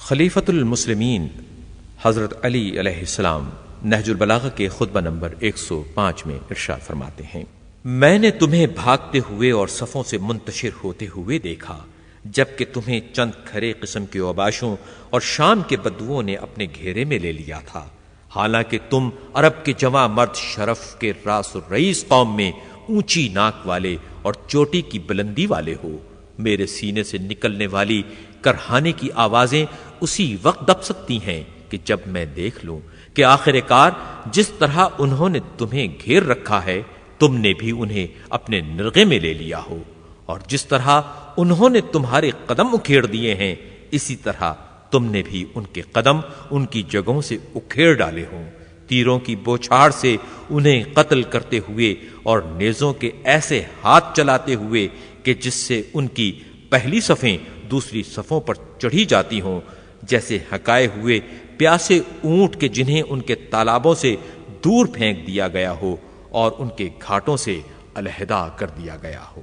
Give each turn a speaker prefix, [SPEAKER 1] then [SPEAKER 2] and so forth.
[SPEAKER 1] خلیفۃ المسلمین حضرت علی علیہ السلام نہج البلاغہ کے خطبہ نمبر 105 میں ارشاد فرماتے ہیں، میں نے تمہیں بھاگتے ہوئے اور صفوں سے منتشر ہوتے ہوئے دیکھا جبکہ تمہیں چند کھرے قسم کے اوباشوں اور شام کے بدوؤں نے اپنے گھیرے میں لے لیا تھا، حالانکہ تم عرب کے جواں مرد شرف کے راس و رئیس قوم میں اونچی ناک والے اور چوٹی کی بلندی والے ہو۔ میرے سینے سے نکلنے والی کرہانے کی آوازیں اسی وقت دب سکتی ہیں کہ جب میں دیکھ لوں کہ آخر کار جس طرح انہوں نے تمہیں گھیر رکھا ہے تم نے بھی انہیں اپنے نرغے میں لے لیا ہو، اور جس طرح انہوں نے تمہارے قدم اکھیڑ دیے ہیں اسی طرح تم نے بھی ان کے قدم ان کی جگہوں سے اکھیڑ ڈالے ہوں، تیروں کی بوچھاڑ سے انہیں قتل کرتے ہوئے اور نیزوں کے ایسے ہاتھ چلاتے ہوئے کہ جس سے ان کی پہلی صفیں دوسری صفوں پر چڑھی جاتی ہوں، جیسے ہکائے ہوئے پیاسے اونٹ کے جنہیں ان کے تالابوں سے دور پھینک دیا گیا ہو اور ان کے گھاٹوں سے علیحدہ کر دیا گیا ہو۔